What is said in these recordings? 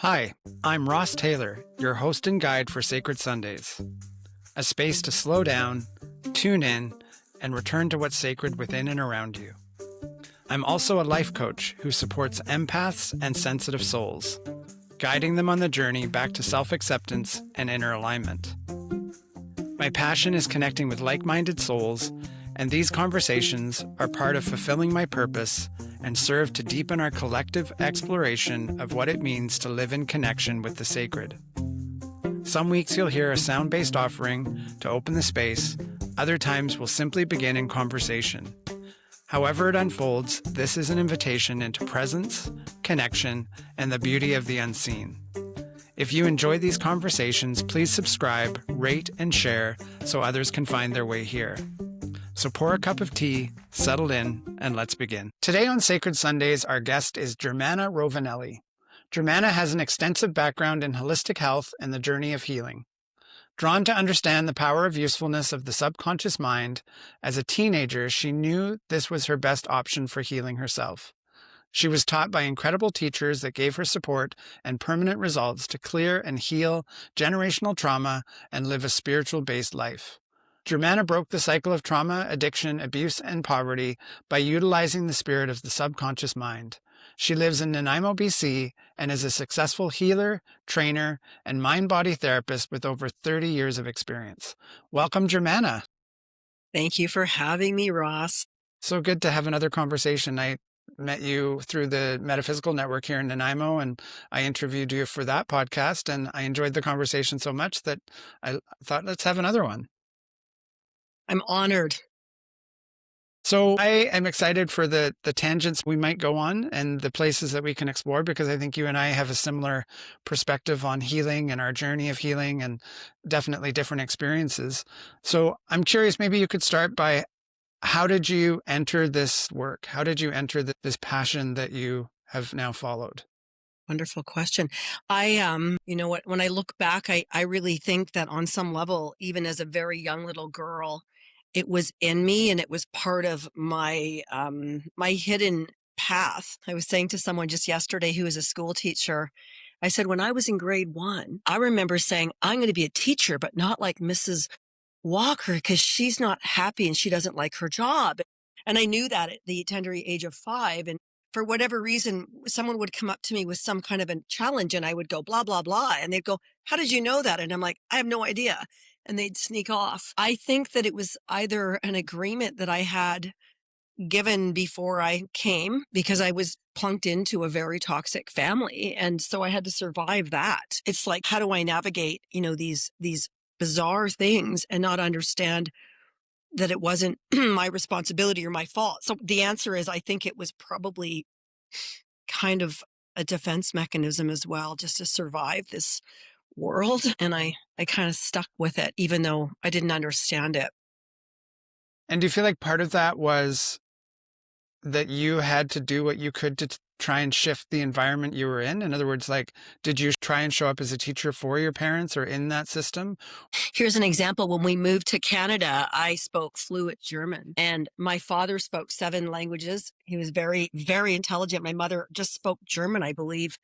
Hi, I'm Ross Taylor, your host and guide for Sacred Sundays, a space to slow down, tune in, and return to what's sacred within and around you. I'm also a life coach who supports empaths and sensitive souls, guiding them on the journey back to self-acceptance and inner alignment. My passion is connecting with like-minded souls, and these conversations are part of fulfilling my purpose and serve to deepen our collective exploration of what it means to live in connection with the sacred. Some weeks you'll hear a sound-based offering to open the space, other times we'll simply begin in conversation. However it unfolds, this is an invitation into presence, connection, and the beauty of the unseen. If you enjoy these conversations, please subscribe, rate, and share so others can find their way here. So pour a cup of tea, settle in, and let's begin. Today on Sacred Sundays, our guest is Germana Rovinelli. Germana has an extensive background in holistic health and the journey of healing. Drawn to understand the power of usefulness of the subconscious mind, as a teenager, she knew this was her best option for healing herself. She was taught by incredible teachers that gave her support and permanent results to clear and heal generational trauma and live a spiritual-based life. Germana broke the cycle of trauma, addiction, abuse, and poverty by utilizing the spirit of the subconscious mind. She lives in Nanaimo, BC, and is a successful healer, trainer, and mind-body therapist with over 30 years of experience. Welcome, Germana. Thank you for having me, Ross. So good to have another conversation. I met you through the Metaphysical Network here in Nanaimo, and I interviewed you for that podcast, and I enjoyed the conversation so much that I thought, let's have another one. I'm honored. So I am excited for the tangents we might go on and the places that we can explore, because I think you and I have a similar perspective on healing and our journey of healing and definitely different experiences. So I'm curious, maybe you could start by, how did you enter this work? How did you enter this passion that you have now followed? Wonderful question. You know what, when I look back, I really think that on some level, even as a very young little girl, it was in me and it was part of my my hidden path. I was saying to someone just yesterday who is a school teacher, I said, when I was in grade 1, I remember saying, I'm going to be a teacher, but not like Mrs. Walker, because she's not happy and she doesn't like her job. And I knew that at the tender age of 5. And for whatever reason, someone would come up to me with some kind of a challenge and I would go, blah, blah, blah. And they'd go, how did you know that? And I'm like, I have no idea. And they'd sneak off. I think that it was either an agreement that I had given before I came, because I was plunked into a very toxic family. And so I had to survive that. It's like, how do I navigate, these bizarre things and not understand that it wasn't my responsibility or my fault? So the answer is, I think it was probably kind of a defense mechanism as well, just to survive this world. And I kind of stuck with it, even though I didn't understand it. And do you feel like part of that was that you had to do what you could to try and shift the environment you were in? In other words, like, did you try and show up as a teacher for your parents or in that system? Here's an example. When we moved to Canada, I spoke fluent German, and my father spoke 7 languages. He was very, very intelligent. My mother just spoke German, I believe.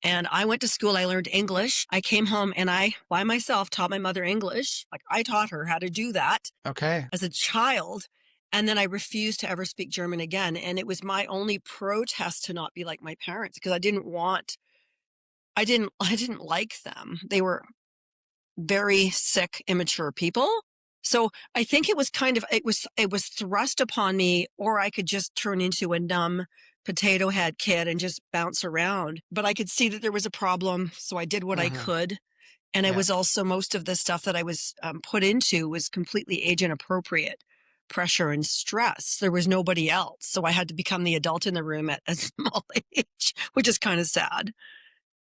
And I went to school. I learned English. I came home and I, by myself, taught my mother English. Like, I taught her how to do that Okay. as a child. And then I refused to ever speak German again. And it was my only protest to not be like my parents, because I didn't like them. They were very sick, immature people. So I think it was it was thrust upon me, or I could just turn into a numb potato head kid and just bounce around. But I could see that there was a problem. So I did what I could. And it was also, most of the stuff that I was put into was completely age inappropriate pressure and stress. There was nobody else. So I had to become the adult in the room at a small age, which is kind of sad.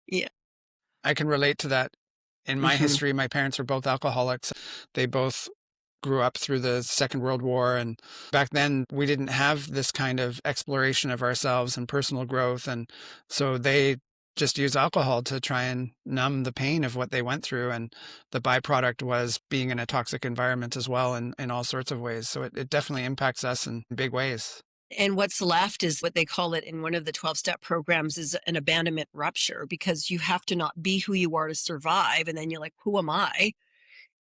Yeah. I can relate to that. In my history, my parents were both alcoholics. They both grew up through the Second World War. And back then, we didn't have this kind of exploration of ourselves and personal growth. And so they just used alcohol to try and numb the pain of what they went through. And the byproduct was being in a toxic environment as well, in all sorts of ways. So it definitely impacts us in big ways. And what's left is what they call it in one of the 12-step programs is an abandonment rupture, because you have to not be who you are to survive. And then you're like, who am I?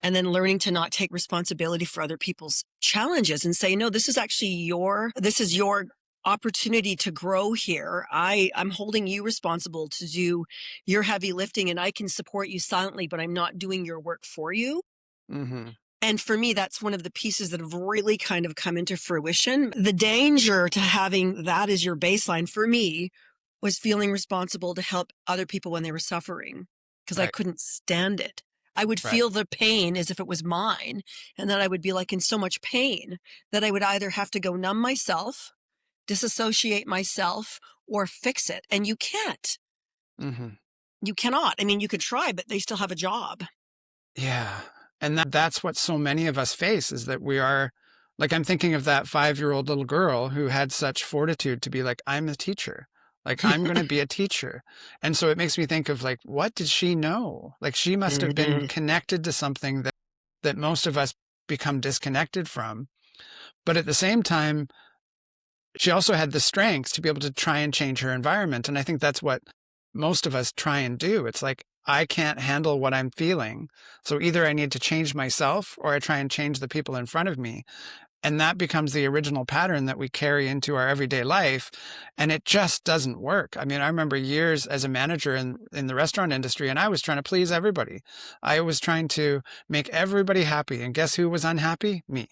And then learning to not take responsibility for other people's challenges and say, no, this is actually this is your opportunity to grow here. I'm holding you responsible to do your heavy lifting, and I can support you silently, but I'm not doing your work for you. Mm-hmm. And for me, that's one of the pieces that have really kind of come into fruition. The danger to having that as your baseline for me was feeling responsible to help other people when they were suffering, because I Right. couldn't stand it. I would Right. feel the pain as if it was mine. And then I would be like in so much pain that I would either have to go numb myself, disassociate myself, or fix it. And you can't. Mm-hmm. You cannot. I mean, you could try, but they still have a job. Yeah. And that's what so many of us face, is that we are, like, I'm thinking of that 5-year-old little girl who had such fortitude to be like, I'm a teacher. Like, I'm going to be a teacher. And so it makes me think of, like, what did she know? Like, she must have been Mhm. connected to something that most of us become disconnected from. But at the same time, she also had the strength to be able to try and change her environment. And I think that's what most of us try and do. It's like, I can't handle what I'm feeling. So either I need to change myself, or I try and change the people in front of me. And that becomes the original pattern that we carry into our everyday life. And it just doesn't work. I mean, I remember years as a manager in the restaurant industry, and I was trying to please everybody. I was trying to make everybody happy. And guess who was unhappy? Me,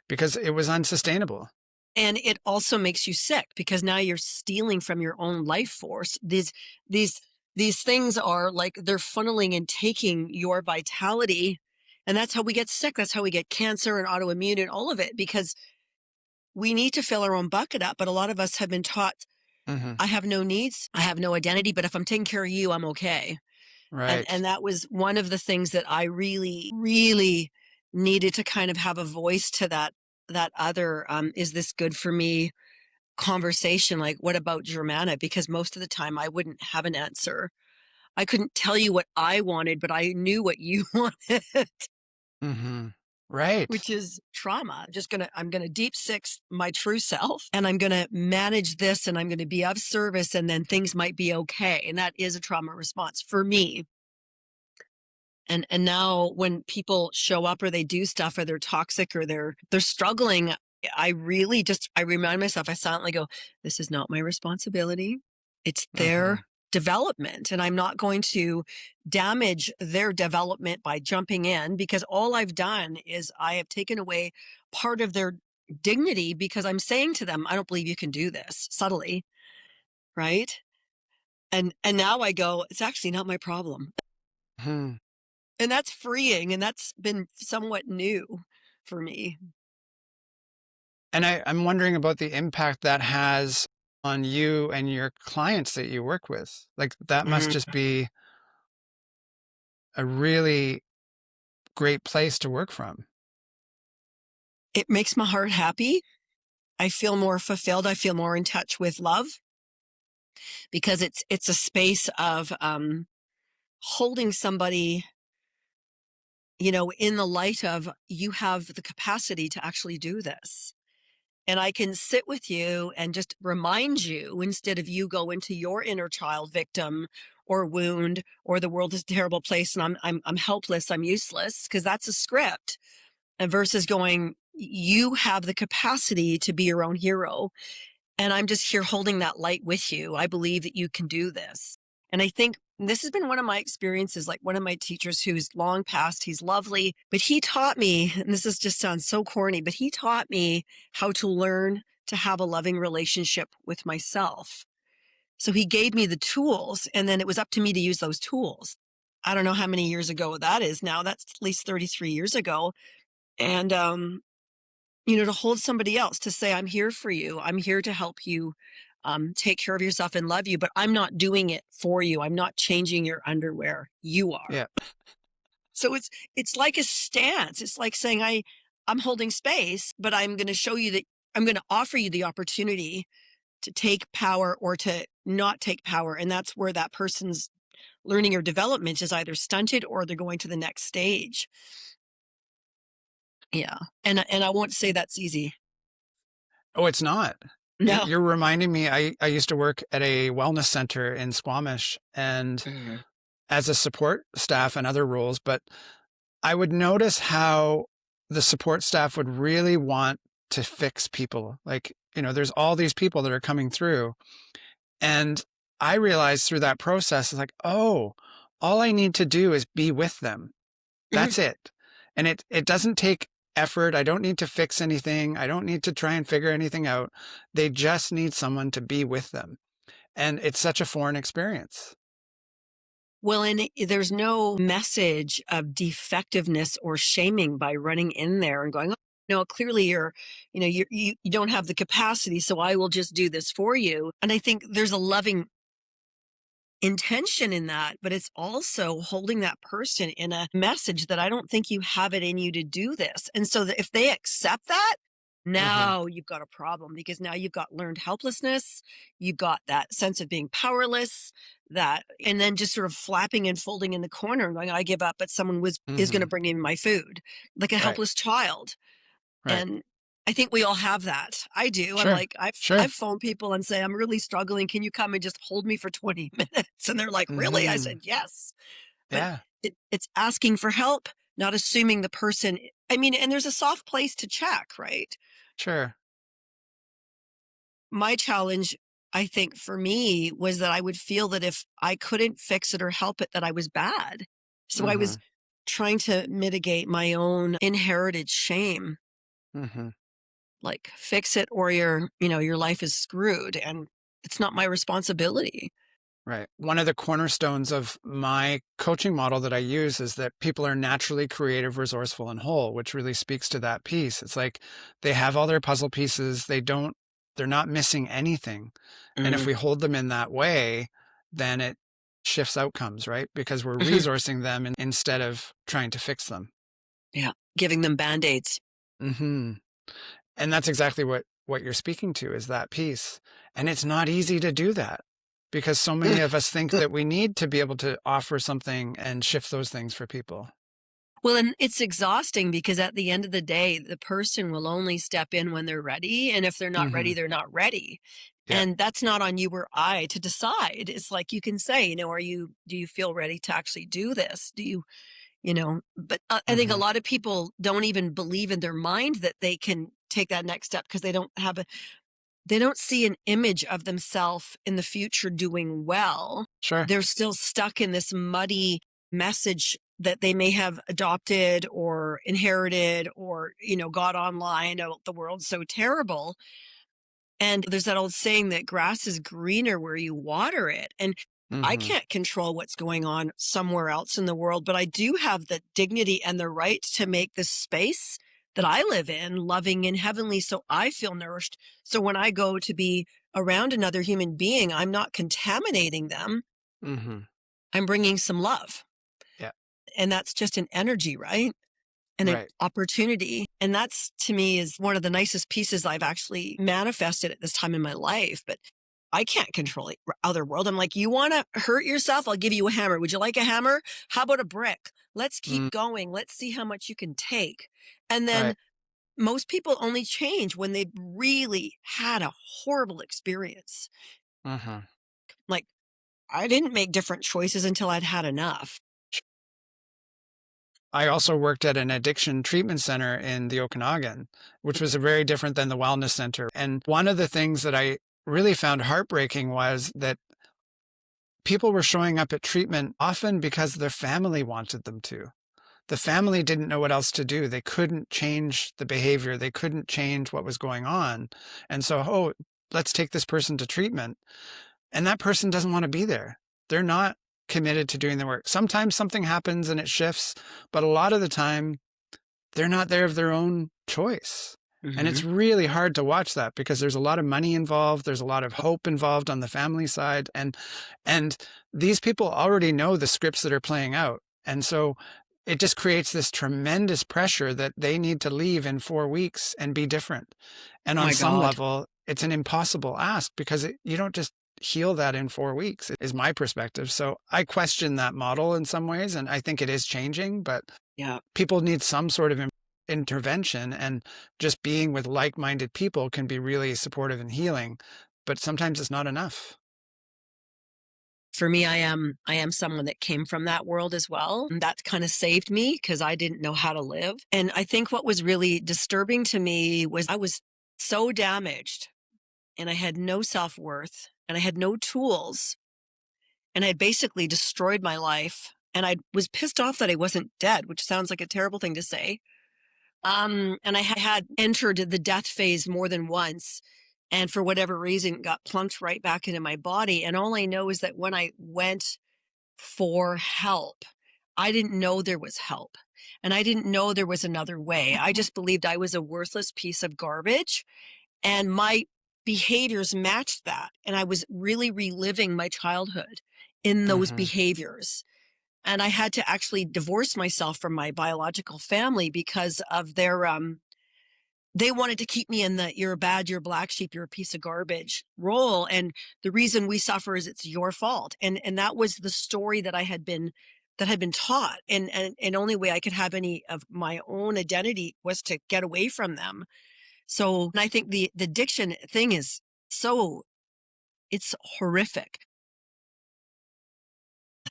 because it was unsustainable. And it also makes you sick, because now you're stealing from your own life force. These these things are like they're funneling and taking your vitality. And that's how we get sick. That's how we get cancer and autoimmune and all of it, because we need to fill our own bucket up. But a lot of us have been taught, Hmm. I have no needs, I have no identity, but if I'm taking care of you, I'm okay. And Right. that was one of the things that I really, really needed to kind of have a voice to that other, is this good for me conversation? Like, what about Germana? Because most of the time I wouldn't have an answer. I couldn't tell you what I wanted, but I knew what you wanted, Hmm. Right. which is trauma. I'm gonna deep six my true self, and I'm gonna manage this, and I'm gonna be of service, and then things might be okay. And that is a trauma response for me. And now when people show up or they do stuff or they're toxic or they're struggling, I really just I remind myself, I silently go, this is not my responsibility. It's their Hmm. development, and I'm not going to damage their development by jumping in, because all I've done is I have taken away part of their dignity, because I'm saying to them, I don't believe you can do this, subtly, right? And now I go, it's actually not my problem. Hmm. And that's freeing, and that's been somewhat new for me. And I'm wondering about the impact that has on you and your clients that you work with. Like, that must Mhm. just be a really great place to work from. It makes my heart happy. I feel more fulfilled. I feel more in touch with love, because it's a space of holding somebody, in the light of, you have the capacity to actually do this. And I can sit with you and just remind you, instead of you go into your inner child victim or wound, or the world is a terrible place and I'm helpless, I'm useless, because that's a script. And versus going, you have the capacity to be your own hero. And I'm just here holding that light with you. I believe that you can do this. And I think this has been one of my experiences, like one of my teachers who's long passed, he's lovely, but he taught me, and this is just sounds so corny, but he taught me how to learn to have a loving relationship with myself. So he gave me the tools, and then it was up to me to use those tools. I don't know how many years ago that is now. That's at least 33 years ago. And to hold somebody else, to say, I'm here for you. I'm here to help you take care of yourself and love you, but I'm not doing it for you. I'm not changing your underwear. You are. Yeah. So it's like a stance. It's like saying, I'm holding space, but I'm going to show you that I'm going to offer you the opportunity to take power or to not take power. And that's where that person's learning or development is either stunted or they're going to the next stage. Yeah. And I won't say that's easy. Oh, it's not. No. You're reminding me, I used to work at a wellness center in Squamish and Mhm. as a support staff and other roles, but I would notice how the support staff would really want to fix people. Like, there's all these people that are coming through. And I realized through that process, it's like, oh, all I need to do is be with them. Mhm. That's it. And it doesn't take effort. I don't need to fix anything. I don't need to try and figure anything out. They just need someone to be with them. And it's such a foreign experience. Well, and there's no message of defectiveness or shaming by running in there and going, "Oh, no, clearly you don't have the capacity, so I will just do this for you." And I think there's a loving intention in that, but it's also holding that person in a message that I don't think you have it in you to do this. And so that if they accept that, Hmm. now you've got a problem because now you've got learned helplessness, you've got that sense of being powerless, that and then just sort of flapping and folding in the corner and going, I give up, but someone was is going to Hmm. bring in my food, like a Right. helpless child. Right. And I think we all have that. I do. I'm Sure. like, I've Sure. phoned people and say, "I'm really struggling. Can you come and just hold me for 20 minutes?" And they're like, "Really?" I Hmm. said, "Yes." But Yeah. it's asking for help, not assuming the person I mean, and there's a soft place to check, right? Sure. My challenge, I think for me was that I would feel that if I couldn't fix it or help it, that I was bad. So I Hmm. was trying to mitigate my own inherited shame. Hmm. Like, fix it or your life is screwed, and it's not my responsibility. Right. One of the cornerstones of my coaching model that I use is that people are naturally creative, resourceful, and whole, which really speaks to that piece. It's like they have all their puzzle pieces. They're not missing anything. And if Mm, we hold them in that way, then it shifts outcomes, right? Because we're mhm, resourcing them instead of trying to fix them. yeah, giving them Band-Aids. Hmm. And that's exactly what you're speaking to is that piece. And it's not easy to do that because so many of us think that we need to be able to offer something and shift those things for people. Well, and it's exhausting because at the end of the day, the person will only step in when they're ready, and if they're not ready, Hmm. they're not ready. Yeah. And that's not on you or I to decide. It's like you can say, do you feel ready to actually do this? But I think a Hmm. lot of people don't even believe in their mind that they can take that next step because they don't see an image of themselves in the future doing well. Sure. They're still stuck in this muddy message that they may have adopted or inherited or, got online. Oh, the world's so terrible. And there's that old saying that grass is greener where you water it. And I Hmm. can't control what's going on somewhere else in the world, but I do have the dignity and the right to make this space that I live in loving and heavenly so I feel nourished. So when I go to be around another human being, I'm not contaminating them. Hmm. I'm bringing some love. Yeah. And that's just an energy, right? And an Right. opportunity. And that's to me is one of the nicest pieces I've actually manifested at this time in my life. But I can't control the other world. I'm like, you want to hurt yourself? I'll give you a hammer. Would you like a hammer? How about a brick? Let's keep Mm. going. Let's see how much you can take. And then Right. most people only change when they've really had a horrible experience. Hmm. Like, I didn't make different choices until I'd had enough. I also worked at an addiction treatment center in the Okanagan, which was very different than the wellness center. And one of the things that I really found heartbreaking was that people were showing up at treatment often because their family wanted them to. The family didn't know what else to do. They couldn't change the behavior. They couldn't change what was going on. And so, oh, let's take this person to treatment. And that person doesn't want to be there. They're not committed to doing the work. Sometimes something happens and it shifts, but a lot of the time they're not there of their own choice. And Hmm. it's really hard to watch that because there's a lot of money involved. There's a lot of hope involved on the family side. And these people already know the scripts that are playing out. And so it just creates this tremendous pressure that they need to leave in 4 weeks and be different. And Oh on my some God. level, it's an impossible ask because you don't just heal that in 4 weeks, is my perspective. So I question that model in some ways. And I think it is changing, but Yeah. people need some sort of intervention, and just being with like-minded people can be really supportive and healing, but sometimes it's not enough. For me, I am someone that came from that world as well. And that kind of saved me because I didn't know how to live. And I think what was really disturbing to me was I was so damaged and I had no self-worth and I had no tools and I had basically destroyed my life. And I was pissed off that I wasn't dead, which sounds like a terrible thing to say. And I had entered the death phase more than once. And for whatever reason, got plunked right back into my body. And all I know is that when I went for help, I didn't know there was help. And I didn't know there was another way. I just believed I was a worthless piece of garbage. And my behaviors matched that. And I was really reliving my childhood in those Mm-hmm. behaviors. And I had to actually divorce myself from my biological family because of their they wanted to keep me in the "you're bad, you're black sheep, you're a piece of garbage" role. And the reason we suffer is it's your fault. And that was the story that I had been taught. And only way I could have any of my own identity was to get away from them. So, and I think the addiction thing is so, it's horrific.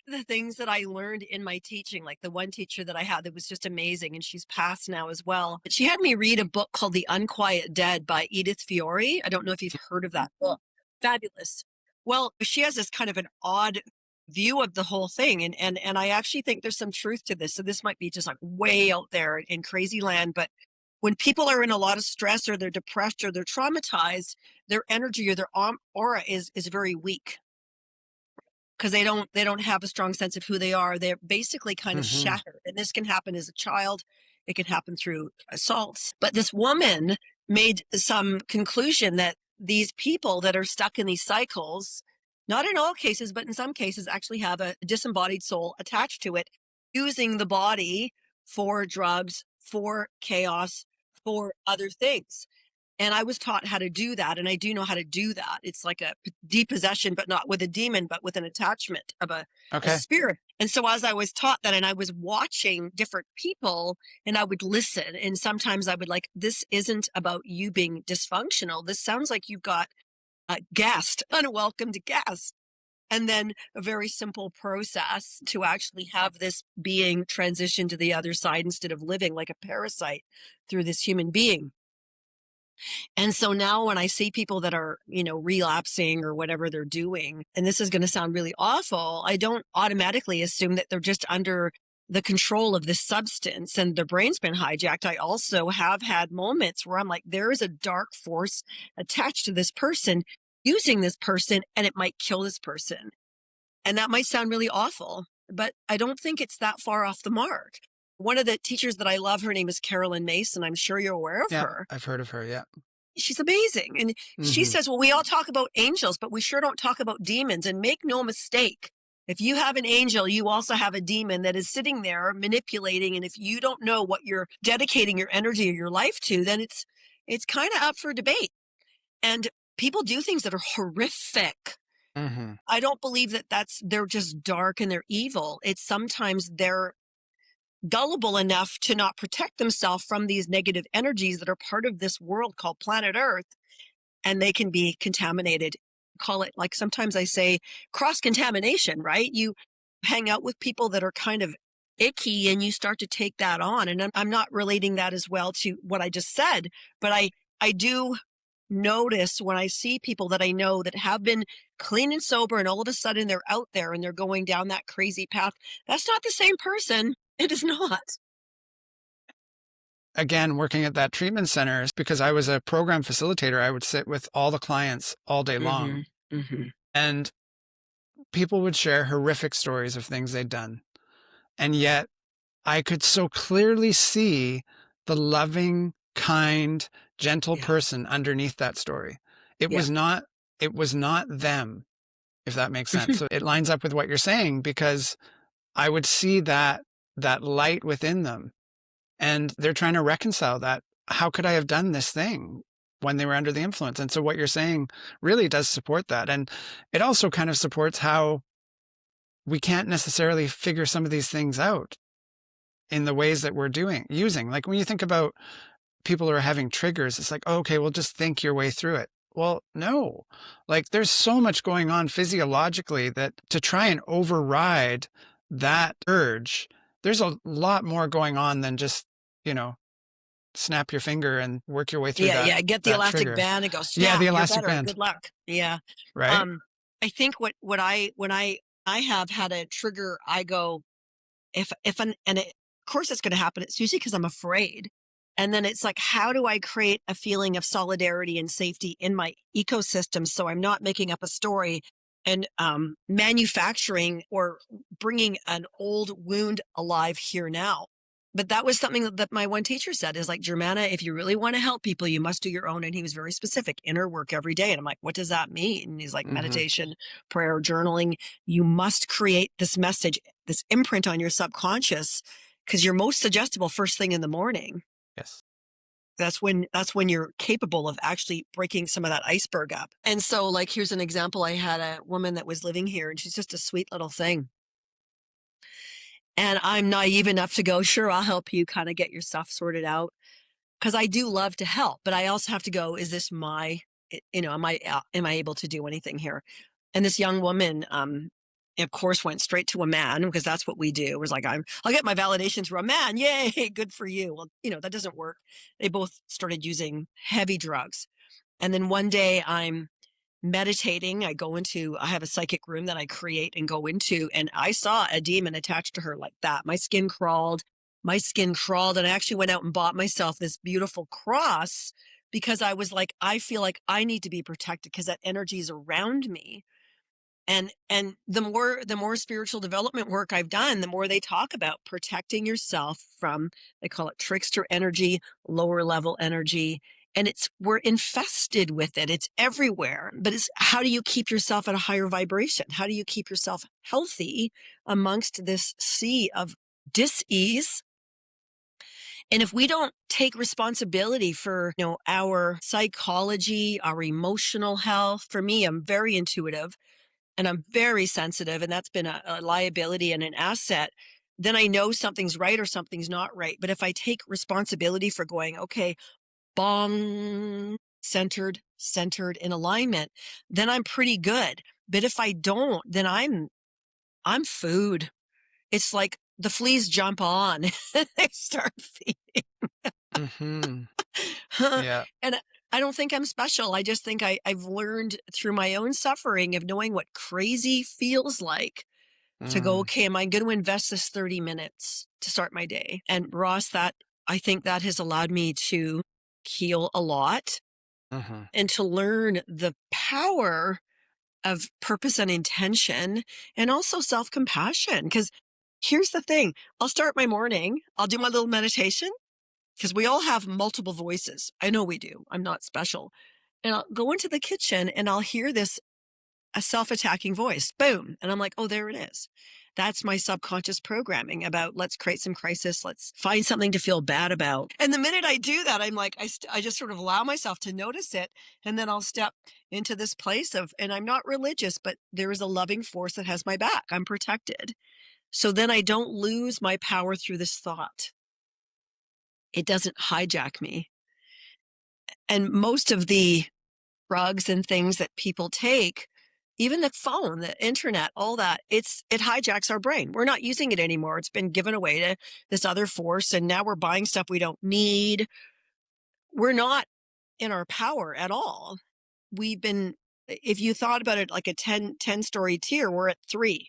The things that I learned in my teaching, like the one teacher that I had that was just amazing, and she's passed now as well. But she had me read a book called The Unquiet Dead by Edith Fiore. I don't know if you've heard of that book. Fabulous. Well, she has this kind of an odd view of the whole thing. And I actually think there's some truth to this. So this might be just like way out there in crazy land. But when people are in a lot of stress or they're depressed or they're traumatized, their energy or their aura is very weak because they don't have a strong sense of who they are. They're basically kind of Mm-hmm. shattered. And this can happen as a child. It can happen through assaults. But this woman made some conclusion that these people that are stuck in these cycles, not in all cases, but in some cases, actually have a disembodied soul attached to it, using the body for drugs, for chaos, for other things. And I was taught how to do that. And I do know how to do that. It's like a depossession, but not with a demon, but with an attachment of a Okay. spirit. And so as I was taught that, and I was watching different people and I would listen, and sometimes I would like, this isn't about you being dysfunctional. This sounds like you've got a guest, unwelcomed guest. And then a very simple process to actually have this being transition to the other side instead of living like a parasite through this human being. And so now when I see people that are, relapsing or whatever they're doing, and this is going to sound really awful, I don't automatically assume that they're just under the control of this substance and their brain's been hijacked. I also have had moments where I'm like, there is a dark force attached to this person using this person, and it might kill this person. And that might sound really awful, but I don't think it's that far off the mark. One of the teachers that I love, her name is Carolyn Mason. I'm sure you're aware of Yeah, her. I've heard of her. Yeah. She's amazing. And she Mm-hmm. says, well, we all talk about angels, but we sure don't talk about demons. And make no mistake, if you have an angel, you also have a demon that is sitting there manipulating. And if you don't know what you're dedicating your energy or your life to, then it's kind of up for debate. And people do things that are horrific. Mm-hmm. I don't believe that they're just dark and they're evil. It's sometimes they're gullible enough to not protect themselves from these negative energies that are part of this world called planet Earth, and they can be contaminated. Call it, like sometimes I say, cross contamination, right? You hang out with people that are kind of icky and you start to take that on. And I'm not relating that as well to what I just said, but I do notice when I see people that I know that have been clean and sober and all of a sudden they're out there and they're going down that crazy path. That's not the same person. It is not. Again, working at that treatment center, because I was a program facilitator, I would sit with all the clients all day long. Mhm, mhm. And people would share horrific stories of things they'd done. And yet I could so clearly see the loving, kind, gentle Yeah, person underneath that story. It yeah. was not, it was not them, if that makes sense. So it lines up with what you're saying, because I would see that light within them, and they're trying to reconcile that. How could I have done this thing when they were under the influence? And so what you're saying really does support that. And it also kind of supports how we can't necessarily figure some of these things out in the ways that we're using. Like when you think about people who are having triggers, it's like, oh, okay, well, just think your way through it. Well, no, like there's so much going on physiologically that to try and override that urge, there's a lot more going on than just, snap your finger and work your way through Yeah, get the that elastic trigger. band and go, Yeah, snap, the you're elastic better. band, Good luck. Yeah. right? I think when I have had a trigger, I go, of course it's going to happen. It's usually because I'm afraid. And then it's like, how do I create a feeling of solidarity and safety in my ecosystem so I'm not making up a story and manufacturing or bringing an old wound alive here now? But that was something that my one teacher said is like, Germana, if you really want to help people, you must do your own. And he was very specific, inner work every day. And I'm like, what does that mean? And he's like, meditation, prayer, journaling. You must create this message, this imprint on your subconscious, because you're most suggestible first thing in the morning. Yes. That's when you're capable of actually breaking some of that iceberg up. And so like, here's an example. I had a woman that was living here and she's just a sweet little thing. And I'm naive enough to go, sure, I'll help you kind of get your stuff sorted out. Because I do love to help, but I also have to go, is this am I able to do anything here? And this young woman, of course, went straight to a man because that's what we do. It was like, I'll get my validation through a man. Yay, good for you. Well, that doesn't work. They both started using heavy drugs. And then one day I'm meditating. I have a psychic room that I create and go into, and I saw a demon attached to her like that. My skin crawled, and I actually went out and bought myself this beautiful cross because I was like, I feel like I need to be protected because that energy is around me. And the more spiritual development work I've done, the more they talk about protecting yourself from, they call it trickster energy, lower level energy. And we're infested with it. It's everywhere. But it's how do you keep yourself at a higher vibration? How do you keep yourself healthy amongst this sea of dis-ease? And if we don't take responsibility for, our psychology, our emotional health, for me, I'm very intuitive and I'm very sensitive, and that's been a liability and an asset, then I know something's right or something's not right. But if I take responsibility for going, okay, bong, centered in alignment, then I'm pretty good. But if I don't, then I'm food. It's like the fleas jump on and they start feeding. Yeah. And I don't think I'm special. I just think I've learned through my own suffering of knowing what crazy feels like to go, okay, am I going to invest this 30 minutes to start my day? And Ross, I think that has allowed me to heal a lot and to learn the power of purpose and intention and also self-compassion. Because here's the thing, I'll start my morning, I'll do my little meditation because we all have multiple voices. I know we do. I'm not special. And I'll go into the kitchen and I'll hear a self-attacking voice, boom. And I'm like, oh, there it is. That's my subconscious programming about let's create some crisis. Let's find something to feel bad about. And the minute I do that, I'm like, I just sort of allow myself to notice it. And then I'll step into this place and I'm not religious, but there is a loving force that has my back. I'm protected. So then I don't lose my power through this thought. It doesn't hijack me. And most of the drugs and things that people take, even the phone, the internet, all that, it hijacks our brain. We're not using it anymore. It's been given away to this other force. And now we're buying stuff we don't need. We're not in our power at all. If you thought about it like a 10-story tier, we're at 3.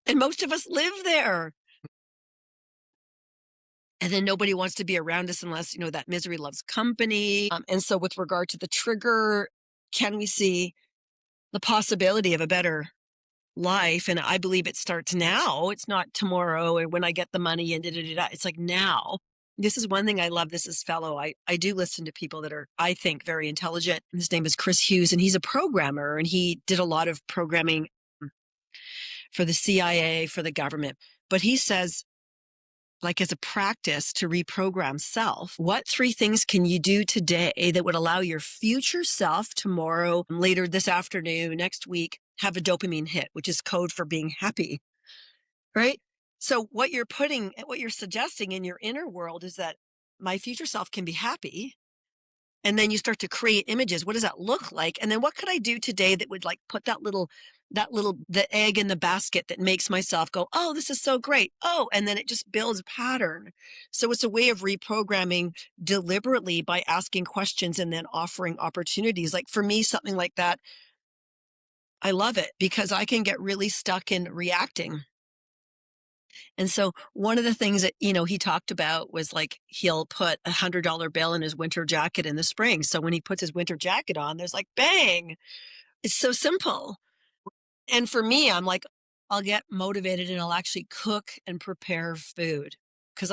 And most of us live there. And then nobody wants to be around us unless, that misery loves company. And so with regard to the trigger, can we see the possibility of a better life? And I believe it starts now. It's not tomorrow or when I get the money and da-da-da-da. It's like now. This is one thing I love. This is fellow. I do listen to people that are, I think, very intelligent. His name is Chris Hughes, and he's a programmer, and he did a lot of programming for the CIA, for the government. But he says, like as a practice to reprogram self, what 3 things can you do today that would allow your future self tomorrow, later this afternoon, next week, have a dopamine hit, which is code for being happy, right? So what you're suggesting in your inner world is that my future self can be happy. And then you start to create images. What does that look like? And then what could I do today that would like put the egg in the basket that makes myself go, oh, this is so great. Oh, and then it just builds a pattern. So it's a way of reprogramming deliberately by asking questions and then offering opportunities. Like for me, something like that, I love it because I can get really stuck in reacting. And so one of the things that, he talked about was like he'll put $100 bill in his winter jacket in the spring. So when he puts his winter jacket on, there's like bang. It's so simple. And for me, I'm like, I'll get motivated and I'll actually cook and prepare food because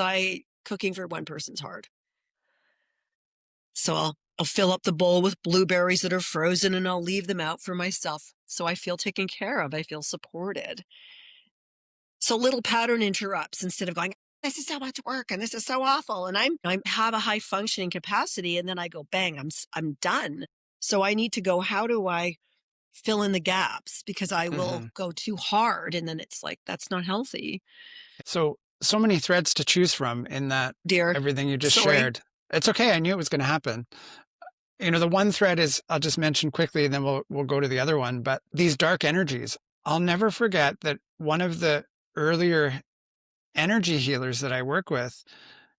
cooking for one person's hard. So I'll fill up the bowl with blueberries that are frozen and I'll leave them out for myself. So I feel taken care of. I feel supported. So little pattern interrupts instead of going, this is so much work and this is so awful. And I have a high functioning capacity. And then I go, bang, I'm done. So I need to go, how do I fill in the gaps? Because I will go too hard. And then it's like, that's not healthy. So many threads to choose from in that, Dear, everything you just sorry. shared. It's okay. I knew it was going to happen. The one thread is, I'll just mention quickly and then we'll go to the other one, but these dark energies, I'll never forget that one of the earlier energy healers that I work with,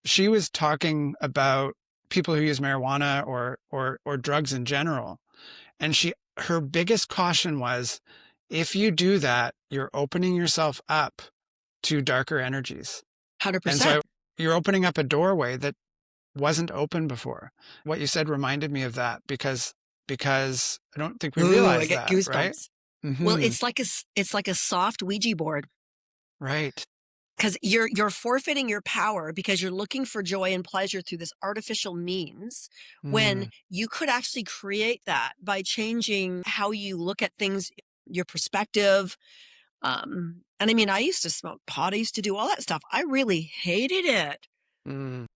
she was talking about people who use marijuana or drugs in general. And her biggest caution was, if you do that, you're opening yourself up to darker energies. 100%. And so you're opening up a doorway that wasn't open before. What you said reminded me of that because I don't think we realize I get that, goosebumps. right? Well, it's like a soft Ouija board. Right. Because you're forfeiting your power because you're looking for joy and pleasure through this artificial means when you could actually create that by changing how you look at things, your perspective. And I mean, I used to smoke pot. I used to do all that stuff. I really hated it.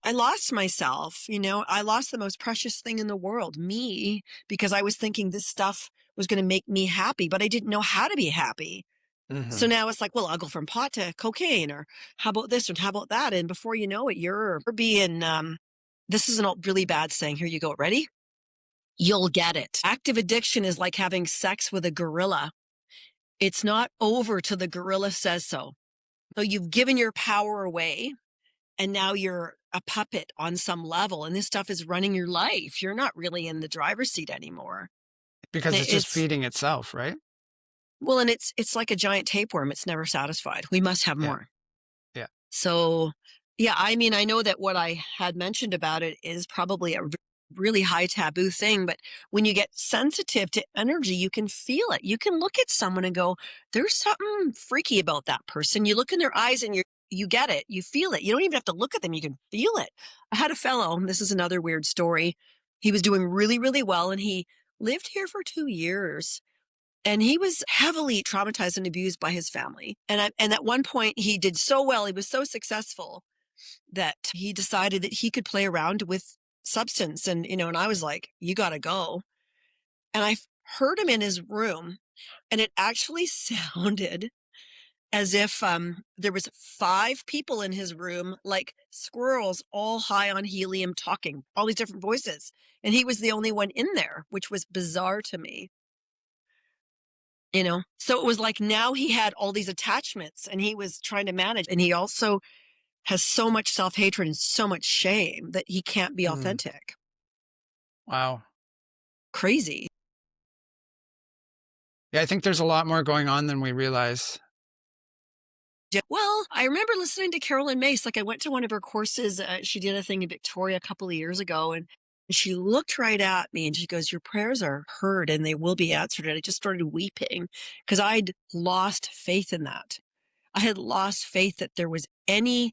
I lost myself, I lost the most precious thing in the world, me, because I was thinking this stuff was going to make me happy, but I didn't know how to be happy. So now it's like, well, I'll go from pot to cocaine, or how about this, or how about that? And before you know it, you're being, this is a really bad saying. Here you go. Ready? You'll get it. Active addiction is like having sex with a gorilla. It's not over till the gorilla says so. So you've given your power away and now you're a puppet on some level. And this stuff is running your life. You're not really in the driver's seat anymore. Because it's just feeding itself, right? Well, and it's like a giant tapeworm. It's never satisfied. We must have more. Yeah. So, yeah, I mean, I know that what I had mentioned about it is probably a really high taboo thing, but when you get sensitive to energy, you can feel it. You can look at someone and go, there's something freaky about that person. You look in their eyes and you get it. You feel it. You don't even have to look at them. You can feel it. I had a fellow, this is another weird story. He was doing really, really well, and he lived here for 2 years. And he was heavily traumatized and abused by his family. And at one point he did so well, he was so successful that he decided that he could play around with substance. And, and I was like, you got to go. And I heard him in his room, and it actually sounded as if there was 5 people in his room, like squirrels, all high on helium, talking, all these different voices. And he was the only one in there, which was bizarre to me. So it was like now he had all these attachments and he was trying to manage. And he also has so much self-hatred and so much shame that he can't be authentic. Wow. Crazy. Yeah, I think there's a lot more going on than we realize. Well, I remember listening to Carolyn Mace. Like I went to one of her courses. She did a thing in Victoria a couple of years ago, and she looked right at me and she goes, your prayers are heard and they will be answered. And I just started weeping because I'd lost faith in that. I had lost faith that there was any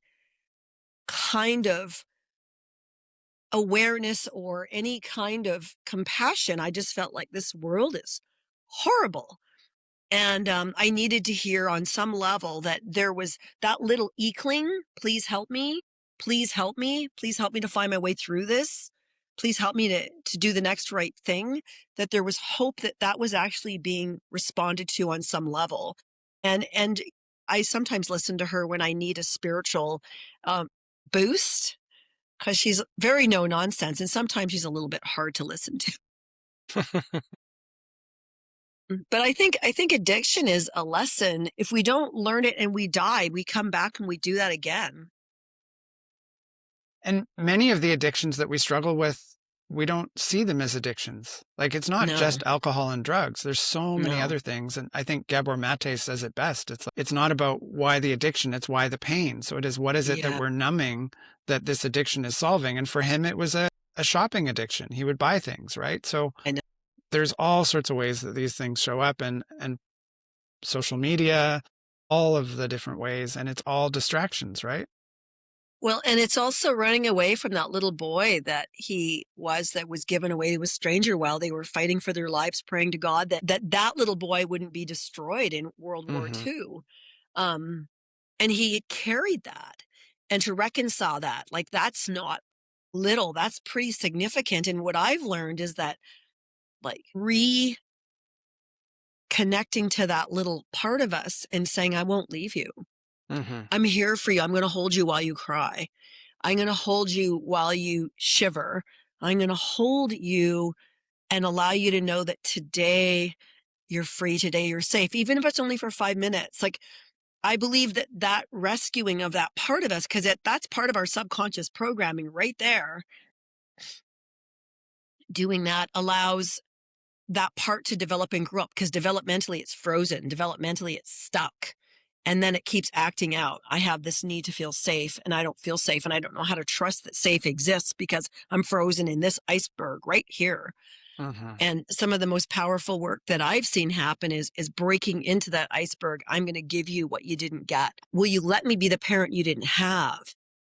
kind of awareness or any kind of compassion. I just felt like this world is horrible. And I needed to hear on some level that there was that little inkling, please help me, please help me, please help me to find my way through this. Please help me to do the next right thing, that there was hope that was actually being responded to on some level. And I sometimes listen to her when I need a spiritual um, boost because she's very no nonsense, and sometimes she's a little bit hard to listen to. But I think addiction is a lesson. If we don't learn it and we die, we come back and we do that again. And many of the addictions that we struggle with, we don't see them as addictions. Like, it's not No, just alcohol and drugs. There's so many no. other things. And I think Gabor Mate says it best. It's not about why the addiction, it's why the pain. So it is, what is it that Yeah, we're numbing that this addiction is solving? And for him, it was a shopping addiction. He would buy things, right? So I know. there's all sorts of ways that these things show up, and social media, all of the different ways, and it's all distractions, right? Well, and it's also running away from that little boy that was given away to a stranger while they were fighting for their lives, praying to God that little boy wouldn't be destroyed in World War Mm-hmm. II. Um, and he carried that. And to reconcile that, like that's not little, that's pretty significant. And what I've learned is that like reconnecting to that little part of us and saying, I won't leave you. Mm-hmm. I'm here for you. I'm going to hold you while you cry. I'm going to hold you while you shiver. I'm going to hold you and allow you to know that today you're free, today you're safe, even if it's only for 5 minutes. Like, I believe that rescuing of that part of us, because that's part of our subconscious programming right there, doing that allows that part to develop and grow up, because developmentally it's frozen, developmentally it's stuck. And then it keeps acting out. I have this need to feel safe and I don't feel safe and I don't know how to trust that safe exists because I'm frozen in this iceberg right here. Mm-hmm. And some of the most powerful work that I've seen happen is breaking into that iceberg. I'm going to give you what you didn't get. Will you let me be the parent you didn't have?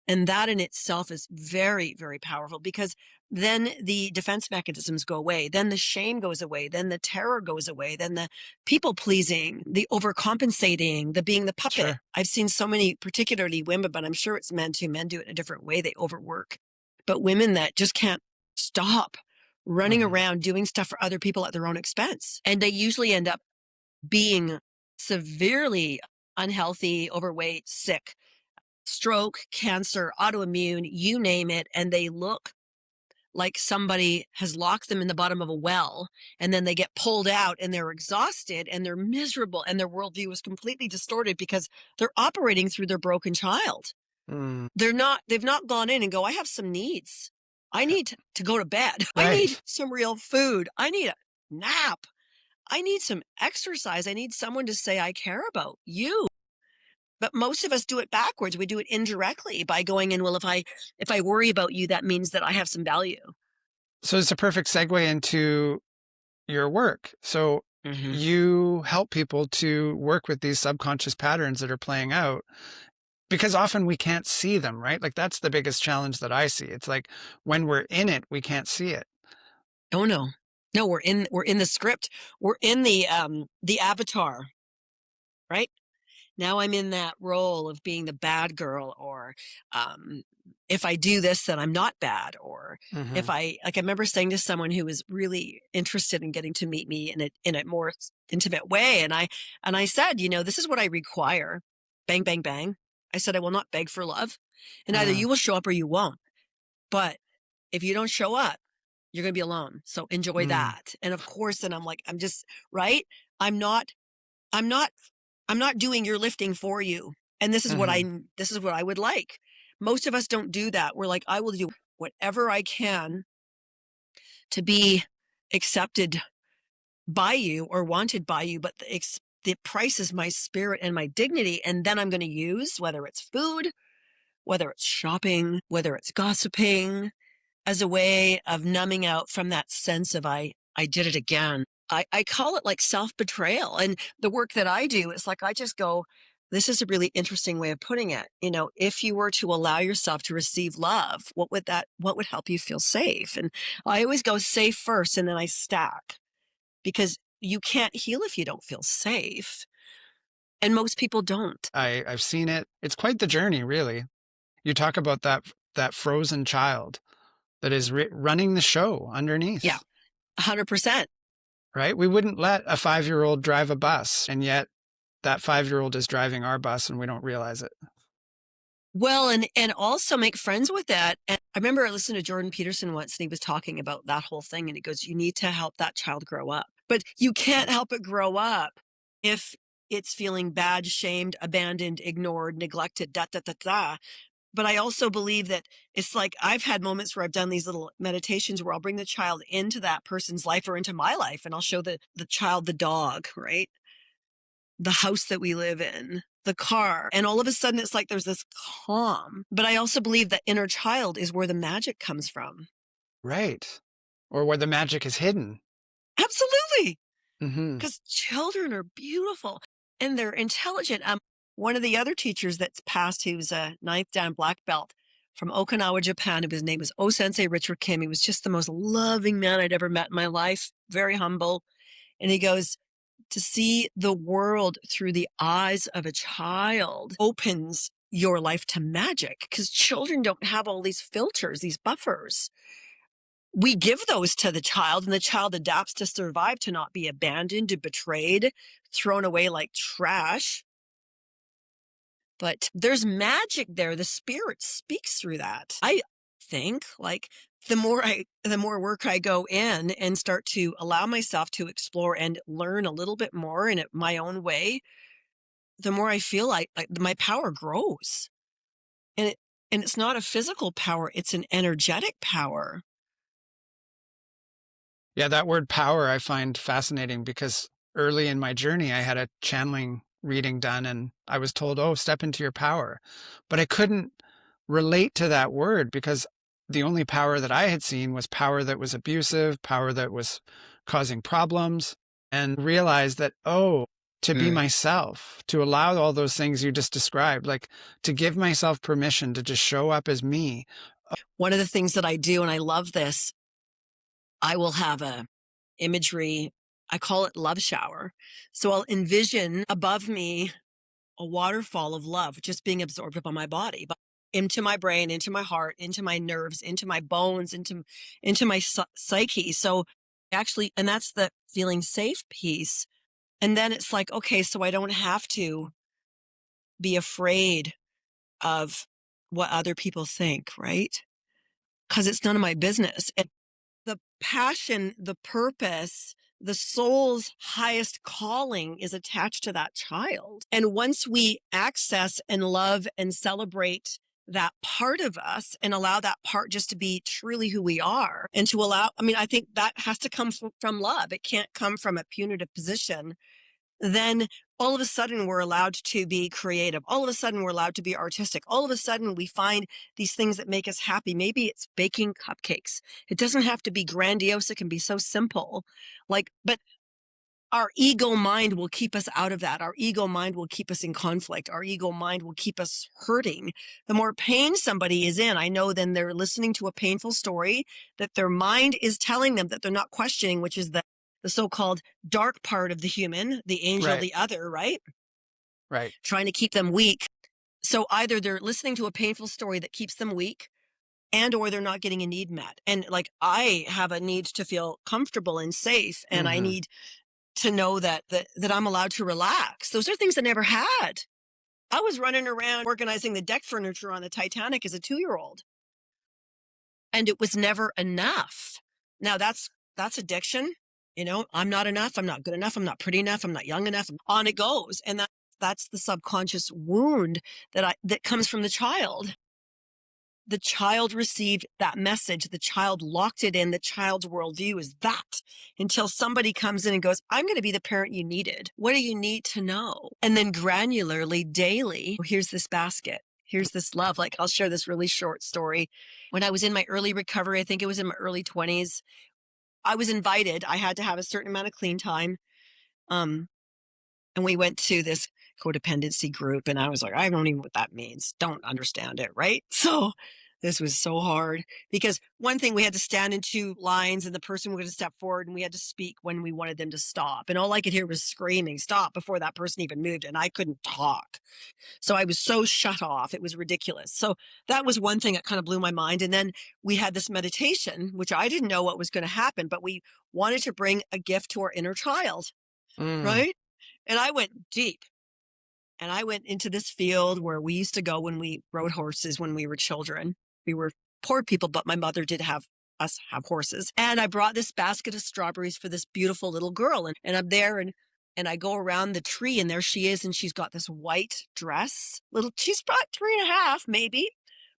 And that in itself is very, very powerful, because then the defense mechanisms go away. Then the shame goes away. Then the terror goes away. Then the people pleasing, the overcompensating, the being the puppet. Sure. I've seen so many, particularly women, but I'm sure it's men too. Men do it in a different way. They overwork. But women that just can't stop running Mm-hmm. around doing stuff for other people at their own expense. And they usually end up being severely unhealthy, overweight, sick, stroke, cancer, autoimmune, you name it. And they look like somebody has locked them in the bottom of a well, and then they get pulled out and they're exhausted and they're miserable and their worldview is completely distorted because they're operating through their broken child. Mm. They've not gone in and go, I have some needs. I need to go to bed. I need Right. some real food. I need a nap. I need some exercise. I need someone to say, I care about you. But most of us do it backwards. We do it indirectly by going in, well, if I worry about you, that means that I have some value. So it's a perfect segue into your work. So Mm-hmm. you help people to work with these subconscious patterns that are playing out, because often we can't see them, right? Like, that's the biggest challenge that I see. It's like when we're in it, we can't see it. Oh no. No, we're in the script. We're in the avatar, right? Now I'm in that role of being the bad girl, or um, if I do this, then I'm not bad. Or Mm-hmm. if I remember saying to someone who was really interested in getting to meet me in a more intimate way, and I said, this is what I require. Bang, bang, bang. I said, I will not beg for love, and either Mm. you will show up or you won't. But if you don't show up, you're going to be alone. So enjoy Mm. that. And of course, then I'm like, I'm just right. I'm not. I'm not I'm not doing your lifting for you. And Mm-hmm. this is what I would like. Most of us don't do that. We're like, I will do whatever I can to be accepted by you or wanted by you, but the price is my spirit and my dignity. And then I'm going to use, whether it's food, whether it's shopping, whether it's gossiping, as a way of numbing out from that sense of I did it again. I call it like self-betrayal. And the work that I do is like, I just go, this is a really interesting way of putting it. If you were to allow yourself to receive love, what would help you feel safe? And I always go safe first, and then I stack, because you can't heal if you don't feel safe. And most people don't. I've seen it. It's quite the journey, really. You talk about that frozen child that is running the show Yeah, underneath, 100%. right? We wouldn't let a 5-year-old drive a bus, and yet that 5-year-old is driving our bus and we don't realize it. Well, and also make friends with that. And I remember I listened to Jordan Peterson once, and he was talking about that whole thing. And he goes, you need to help that child grow up. But you can't help it grow up if it's feeling bad, shamed, abandoned, ignored, neglected, da, da, da, da. But I also believe that it's like I've had moments where I've done these little meditations where I'll bring the child into that person's life or into my life, and I'll show the child the dog, right? The house that we live in, the car. And all of a sudden it's like there's this calm. But I also believe that inner child is where the magic comes from. Right. Or where the magic is hidden. Absolutely. Mm-hmm. Because children are beautiful and they're intelligent. One of the other teachers that's passed, he was a 9th Dan black belt from Okinawa, Japan. His name was O-Sensei Richard Kim. He was just the most loving man I'd ever met in my life. Very humble. And he goes, to see the world through the eyes of a child opens your life to magic, because children don't have all these filters, these buffers. We give those to the child, and the child adapts to survive, to not be abandoned, betrayed, thrown away like trash. But there's magic there. The spirit speaks through that. I think, like, the more work I go in and start to allow myself to explore and learn a little bit more in my own way, the more I feel like my power grows. And it's not a physical power, it's an energetic power. Yeah, that word power I find fascinating because early in my journey, I had a channeling reading done and I was told, oh, step into your power. But I couldn't relate to that word because the only power that I had seen was power that was abusive, power that was causing problems, and realized that, oh, to be myself, to allow all those things you just described, like to give myself permission to just show up as me. One of the things that I do, and I love this, I will have a imagery, I call it love shower. So I'll envision above me a waterfall of love just being absorbed by my body, but into my brain, into my heart, into my nerves, into my bones, into my psyche. So actually, and that's the feeling safe piece. And then it's like, okay, so I don't have to be afraid of what other people think, right? Because it's none of my business. And the passion, the purpose, the soul's highest calling is attached to that child. And once we access and love and celebrate that part of us and allow that part just to be truly who we are, and to allow, I mean, I think that has to come from love. It can't come from a punitive position. Then all of a sudden we're allowed to be creative. All of a sudden we're allowed to be artistic. All of a sudden we find these things that make us happy. Maybe it's baking cupcakes. It doesn't have to be grandiose. It can be so simple. But our ego mind will keep us out of that. Our ego mind will keep us in conflict. Our ego mind will keep us hurting. The more pain somebody is in, I know then they're listening to a painful story that their mind is telling them that they're not questioning, which is the so-called dark part of the human, the angel, Right. the other, right? Right. Trying to keep them weak. So either they're listening to a painful story that keeps them weak, and or they're not getting a need met. And like, I have a need to feel comfortable and safe, and I need to know that I'm allowed to relax. Those are things I never had. I was running around organizing the deck furniture on the Titanic as a 2-year-old. And it was never enough. Now that's addiction. You know, I'm not enough. I'm not good enough. I'm not pretty enough. I'm not young enough. On it goes. And that's the subconscious wound that comes from the child. The child received that message. The child locked it in. The child's worldview is that, until somebody comes in and goes, I'm going to be the parent you needed. What do you need to know? And then granularly, daily, here's this basket. Here's this love. Like, I'll share this really short story. When I was in my early recovery, I think it was in my early 20s, I was invited. I had to have a certain amount of clean time. And we went to this codependency group, and I was like, I don't even know what that means. Don't understand it, right? So this was so hard, because one thing, we had to stand in 2 lines, and the person was going to step forward, and we had to speak when we wanted them to stop. And all I could hear was screaming, stop, before that person even moved. And I couldn't talk. So I was so shut off. It was ridiculous. So that was one thing that kind of blew my mind. And then we had this meditation, which I didn't know what was going to happen, but we wanted to bring a gift to our inner child, right? And I went deep. And I went into this field where we used to go when we rode horses when we were children. We were poor people, but my mother did have us have horses. And I brought this basket of strawberries for this beautiful little girl. And I'm there and I go around the tree and there she is. And she's got this white dress, she's about 3.5, maybe.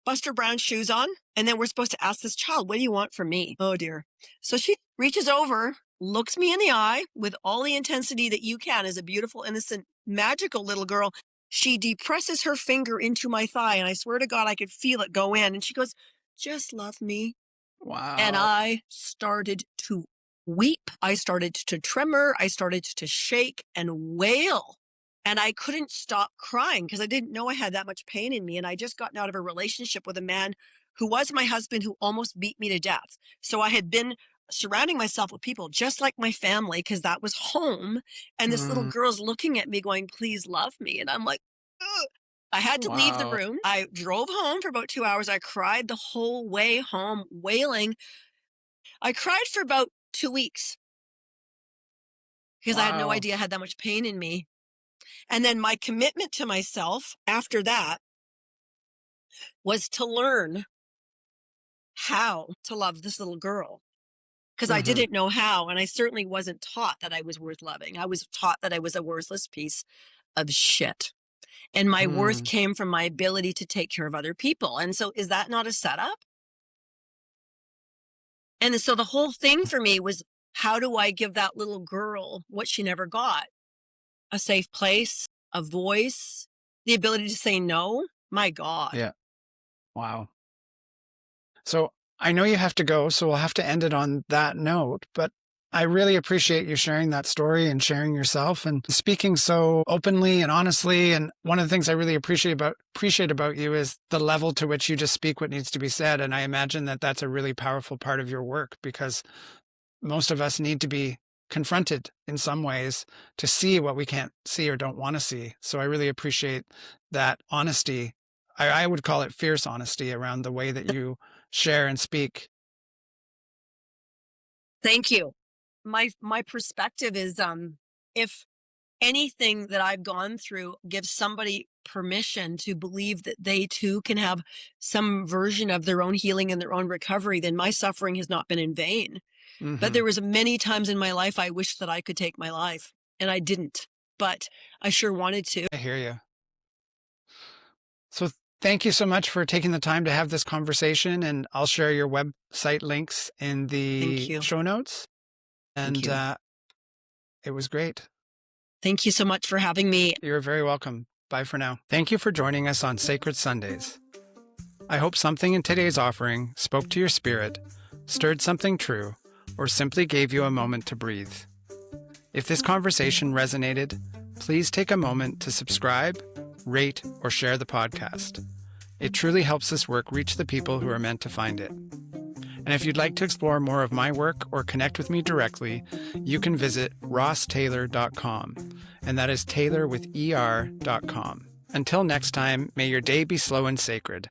Buster Brown shoes on. And then we're supposed to ask this child, what do you want from me? Oh dear. So she reaches over, looks me in the eye with all the intensity that you can as a beautiful, innocent, magical little girl. She depresses her finger into my thigh, and I swear to God, I could feel it go in. And she goes, just love me. Wow. And I started to weep. I started to tremor. I started to shake and wail. And I couldn't stop crying because I didn't know I had that much pain in me. And I just gotten out of a relationship with a man who was my husband who almost beat me to death. So I had been surrounding myself with people just like my family because that was home. And this little girl's looking at me going, please love me. And I'm like, ugh. I had to leave the room. I drove home for about 2 hours. I cried the whole way home, wailing. I cried for about 2 weeks because I had no idea I had that much pain in me. And then my commitment to myself after that was to learn how to love this little girl because I didn't know how. And I certainly wasn't taught that I was worth loving. I was taught that I was a worthless piece of shit. And my worth came from my ability to take care of other people. And so is that not a setup? And so the whole thing for me was, how do I give that little girl what she never got? A safe place, a voice, the ability to say no. My God. Yeah. Wow. So I know you have to go, so we'll have to end it on that note, but I really appreciate you sharing that story and sharing yourself and speaking so openly and honestly. And one of the things I really appreciate about you is the level to which you just speak what needs to be said. And I imagine that that's a really powerful part of your work because most of us need to be confronted in some ways to see what we can't see or don't want to see. So I really appreciate that honesty. I would call it fierce honesty around the way that you share and speak. Thank you. My perspective is if anything that I've gone through gives somebody permission to believe that they too can have some version of their own healing and their own recovery, then my suffering has not been in vain. But there was many times in my life I wished that I could take my life, and I didn't, but I sure wanted to. I hear you. So thank you so much for taking the time to have this conversation, and I'll share your website links in the show notes. And it was great. Thank you so much for having me. You're very welcome. Bye for now. Thank you for joining us on Sacred Sundays. I hope something in today's offering spoke to your spirit, stirred something true, or simply gave you a moment to breathe. If this conversation resonated, please take a moment to subscribe, rate, or share the podcast. It truly helps this work reach the people who are meant to find it. And if you'd like to explore more of my work or connect with me directly, you can visit rosstayler.com, and that is Tayler with ER.com. Until next time, may your day be slow and sacred.